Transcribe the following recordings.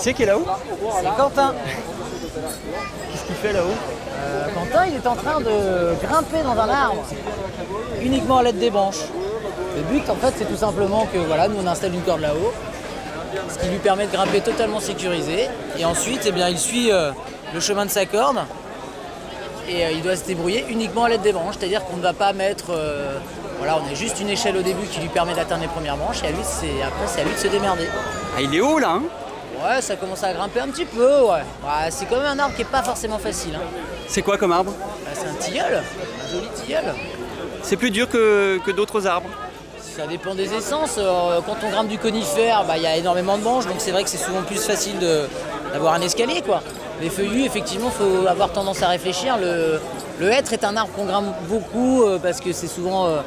c'est qui est là-haut? C'est Quentin. Qu'est-ce qu'il fait là-haut? Quentin, il est en train de grimper dans un arbre, uniquement à l'aide des branches. Le but, en fait, c'est tout simplement que voilà, nous on installe une corde là-haut, ce qui lui permet de grimper totalement sécurisé. Et ensuite, eh bien, il suit le chemin de sa corde et il doit se débrouiller uniquement à l'aide des branches. C'est-à-dire qu'on ne va pas mettre, voilà, on a juste une échelle au début qui lui permet d'atteindre les premières branches et après c'est à lui de se démerder. Ah, il est haut là, hein? Ouais, ça commence à grimper un petit peu, ouais. C'est quand même un arbre qui n'est pas forcément facile, hein. C'est quoi comme arbre? C'est un tilleul, un joli tilleul. C'est plus dur que d'autres arbres? Ça dépend des essences. Quand on grimpe du conifère, il y a énormément de branches, donc c'est vrai que c'est souvent plus facile d'avoir un escalier, quoi. Les feuillus, effectivement, il faut avoir tendance à réfléchir. Le hêtre est un arbre qu'on grimpe beaucoup parce que c'est souvent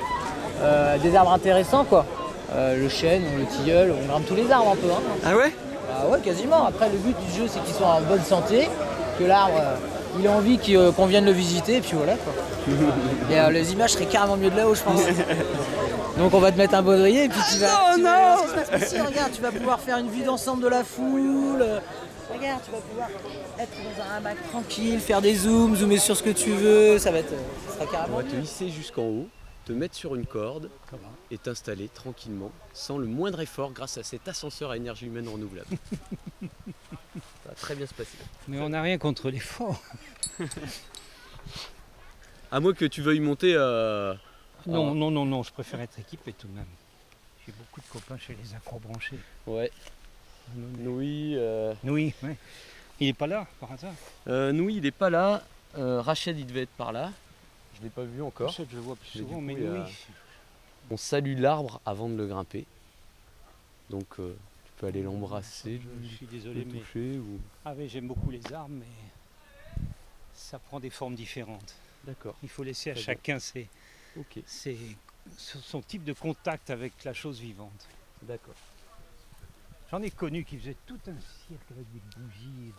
des arbres intéressants, quoi. Le chêne, le tilleul, on grimpe tous les arbres un peu, hein. Ah ouais? Ah ouais, quasiment. Après, le but du jeu, c'est qu'il soit en bonne santé, que l'arbre, il ait envie qu'on vienne le visiter, et puis voilà, quoi. Et les images seraient carrément mieux de là-haut, je pense. Donc on va te mettre un baudrier, et puis tu vas... Ici, regarde, tu vas pouvoir faire une vue d'ensemble de la foule. Regarde, tu vas pouvoir être dans un hamac tranquille, faire des zoomer sur ce que tu veux, ça sera carrément... On va te hisser jusqu'en haut, te mettre sur une corde et t'installer tranquillement, sans le moindre effort, grâce à cet ascenseur à énergie humaine renouvelable. Ça va très bien se passer. Mais on n'a rien contre l'effort. À moins que tu veuilles monter... Non, je préfère être équipé tout de même. J'ai beaucoup de copains chez les acrobranchés. Ouais. Nouilly... Oui, ouais. Il est pas là, par hasard? Nouilly, il n'est pas là. Rachel, il devait être par là. Je ne l'ai pas vu encore. Je le vois plus souvent, mais coup, Nouilly... On salue l'arbre avant de le grimper. Donc tu peux aller l'embrasser, Je suis désolé, le mais... toucher ou... Ah oui, j'aime beaucoup les arbres, mais ça prend des formes différentes. D'accord. Il faut laisser à Très chacun Ok. son type de contact avec la chose vivante. D'accord. J'en ai connu qui faisaient tout un cirque avec des bougies,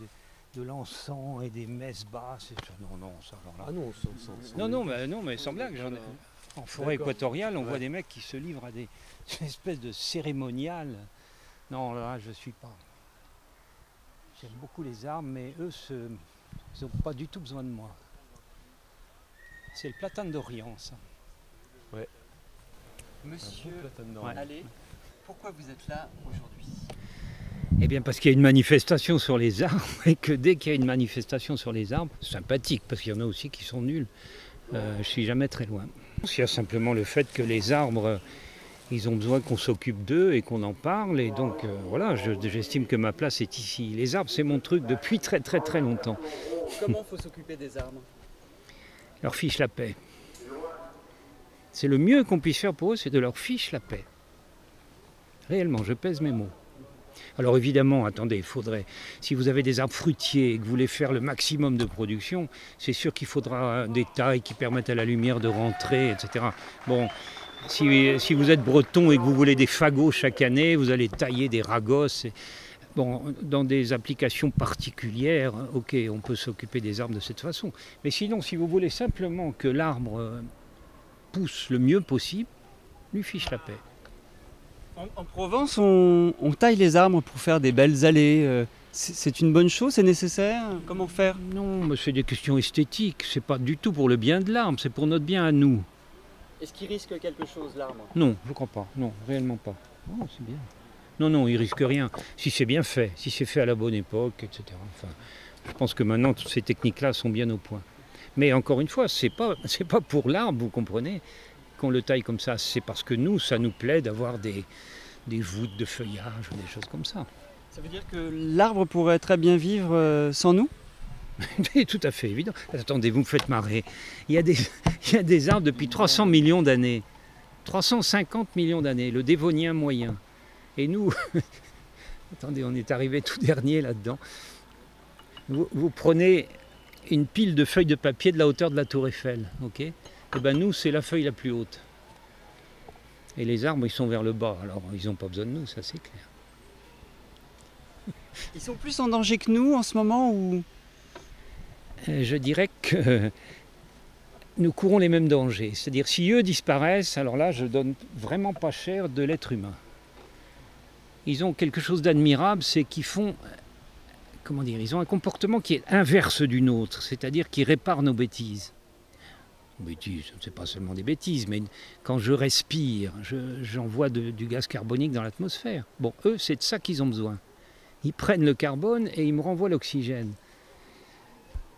de l'encens et des messes basses. Non, ça alors là. Ah non, Non, mais sans blague. En forêt équatoriale, on voit des mecs qui se livrent à des espèces de cérémoniales. Non, là, je suis pas. J'aime beaucoup les arbres, mais eux, ils n'ont pas du tout besoin de moi. C'est le platane d'Orient, ça. Ouais. Monsieur, Ouais. allez, pourquoi vous êtes là aujourd'hui? Eh bien parce qu'il y a une manifestation sur les arbres et que dès qu'il y a une manifestation sur les arbres, c'est sympathique parce qu'il y en a aussi qui sont nuls. Je suis jamais très loin. Il y a simplement le fait que les arbres, ils ont besoin qu'on s'occupe d'eux et qu'on en parle. Et donc voilà, j'estime que ma place est ici. Les arbres, c'est mon truc depuis très très très longtemps. Comment faut s'occuper des arbres? Leur fiche la paix. C'est le mieux qu'on puisse faire pour eux, c'est de leur fiche la paix. Réellement, je pèse mes mots. Alors évidemment, attendez, il faudrait, si vous avez des arbres fruitiers et que vous voulez faire le maximum de production, c'est sûr qu'il faudra des tailles qui permettent à la lumière de rentrer, etc. Bon, si vous êtes breton et que vous voulez des fagots chaque année, vous allez tailler des ragosses. Bon, dans des applications particulières, ok, on peut s'occuper des arbres de cette façon. Mais sinon, si vous voulez simplement que l'arbre pousse le mieux possible, lui fiche la paix. En Provence, on taille les arbres pour faire des belles allées. C'est une bonne chose, c'est nécessaire? Comment faire? Non, mais c'est des questions esthétiques. C'est pas du tout pour le bien de l'arbre, c'est pour notre bien à nous. Est-ce qu'il risque quelque chose, l'arbre? Non, je crois pas. Non, réellement pas. Oh, c'est bien. Non, il risque rien. Si c'est bien fait, si c'est fait à la bonne époque, etc. Enfin, je pense que maintenant, toutes ces techniques-là sont bien au point. Mais encore une fois, c'est pas pour l'arbre, vous comprenez, qu'on le taille comme ça. C'est parce que nous, ça nous plaît d'avoir des voûtes de feuillage ou des choses comme ça. Ça veut dire que l'arbre pourrait très bien vivre sans nous? C'est tout à fait évident. Attendez, vous me faites marrer. Il y a des arbres depuis 300 millions d'années. 350 millions d'années, le dévonien moyen. Et nous, attendez, on est arrivé tout dernier là-dedans. Vous prenez une pile de feuilles de papier de la hauteur de la tour Eiffel, ok? Et ben nous, c'est la feuille la plus haute. Et les arbres, ils sont vers le bas, alors ils n'ont pas besoin de nous, ça c'est clair. Ils sont plus en danger que nous en ce moment ou... Je dirais que nous courons les mêmes dangers. C'est-à-dire, si eux disparaissent, alors là, je donne vraiment pas cher de l'être humain. Ils ont quelque chose d'admirable, c'est qu'ils font comment dire, ils ont un comportement qui est inverse du nôtre, c'est-à-dire qui répare nos bêtises. Bêtises, c'est pas seulement des bêtises, mais quand je respire, j'envoie du gaz carbonique dans l'atmosphère. Bon, eux, c'est de ça qu'ils ont besoin. Ils prennent le carbone et ils me renvoient l'oxygène.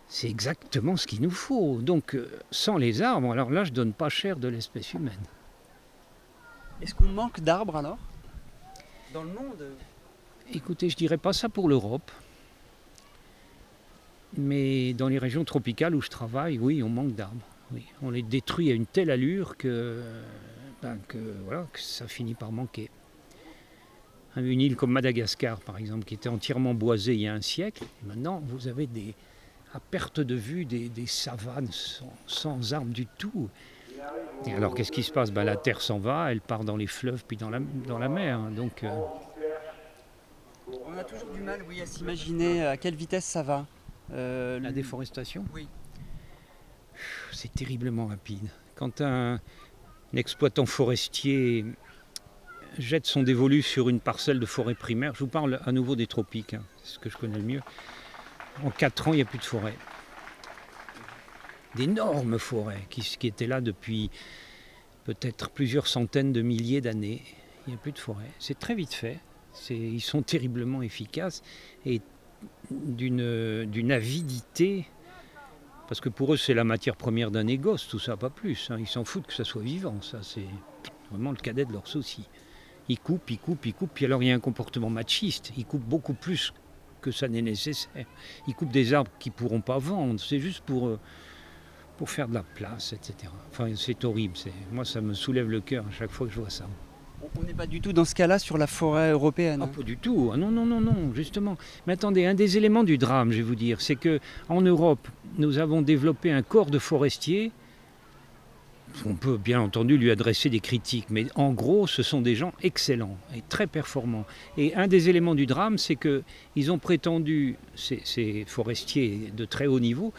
C'est exactement ce qu'il nous faut. Donc, sans les arbres, alors là, je donne pas cher de l'espèce humaine. Est-ce qu'on manque d'arbres alors dans le monde? Écoutez, je dirais pas ça pour l'Europe. Mais dans les régions tropicales où je travaille, oui, on manque d'arbres. Oui, on les détruit à une telle allure que ça finit par manquer. Une île comme Madagascar, par exemple, qui était entièrement boisée il y a un siècle, et maintenant vous avez à perte de vue des savanes sans arbres du tout. Et alors qu'est-ce qui se passe? La terre s'en va, elle part dans les fleuves puis dans la mer. Donc, on a toujours du mal, oui, à s'imaginer à quelle vitesse ça va. La déforestation? Oui. C'est terriblement rapide. Quand un exploitant forestier jette son dévolu sur une parcelle de forêt primaire, je vous parle à nouveau des tropiques, c'est ce que je connais le mieux, en 4 ans, il n'y a plus de forêt. D'énormes forêts qui étaient là depuis peut-être plusieurs centaines de milliers d'années. Il n'y a plus de forêt. C'est très vite fait. Ils sont terriblement efficaces et d'une avidité. Parce que pour eux, c'est la matière première d'un négoce, tout ça, pas plus. Ils s'en foutent que ça soit vivant. Ça, c'est vraiment le cadet de leurs soucis. Ils coupent, ils coupent, ils coupent. Puis alors, il y a un comportement machiste. Ils coupent beaucoup plus que ça n'est nécessaire. Ils coupent des arbres qu'ils ne pourront pas vendre. C'est juste pour faire de la place, etc. Enfin, c'est horrible. Moi, ça me soulève le cœur à chaque fois que je vois ça. On n'est pas du tout dans ce cas-là sur la forêt européenne. Ah, pas du tout. Ah, non, justement. Mais attendez, un des éléments du drame, je vais vous dire, c'est qu'en Europe, nous avons développé un corps de forestiers. On peut bien entendu lui adresser des critiques, mais en gros, ce sont des gens excellents et très performants. Et un des éléments du drame, c'est qu'ils ont prétendu, ces forestiers de très haut niveau,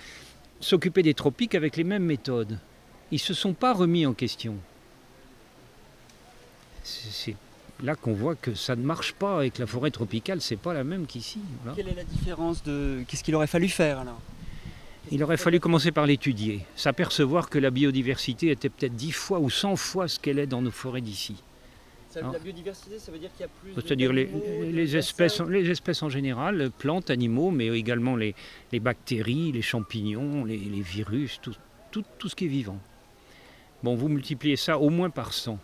s'occuper des tropiques avec les mêmes méthodes. Ils ne se sont pas remis en question. C'est là qu'on voit que ça ne marche pas et que la forêt tropicale, c'est pas la même qu'ici. Voilà. Quelle est la différence qu'est-ce qu'il aurait fallu faire alors? Il aurait fallu commencer par l'étudier, s'apercevoir que la biodiversité était peut-être 10 fois ou 100 fois ce qu'elle est dans nos forêts d'ici. La biodiversité, ça veut dire qu'il y a plus c'est-à-dire les espèces en général, plantes, animaux, mais également les bactéries, les champignons, les virus, tout ce qui est vivant. Bon, vous multipliez ça au moins par 100.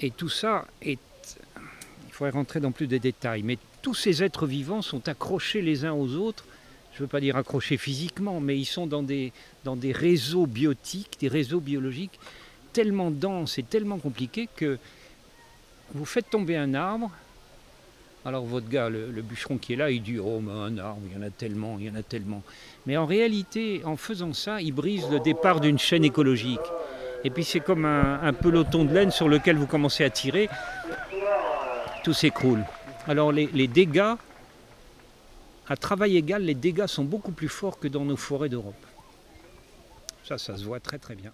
Et tout ça il faudrait rentrer dans plus de détails, mais tous ces êtres vivants sont accrochés les uns aux autres, je ne veux pas dire accrochés physiquement, mais ils sont dans des réseaux biotiques, des réseaux biologiques tellement denses et tellement compliqués que vous faites tomber un arbre, alors votre gars, le bûcheron qui est là, il dit « Oh, mais un arbre, il y en a tellement, il y en a tellement ». Mais en réalité, en faisant ça, il brise le départ d'une chaîne écologique. Et puis c'est comme un peloton de laine sur lequel vous commencez à tirer, tout s'écroule. Alors les dégâts, à travail égal, les dégâts sont beaucoup plus forts que dans nos forêts d'Europe. Ça se voit très très bien.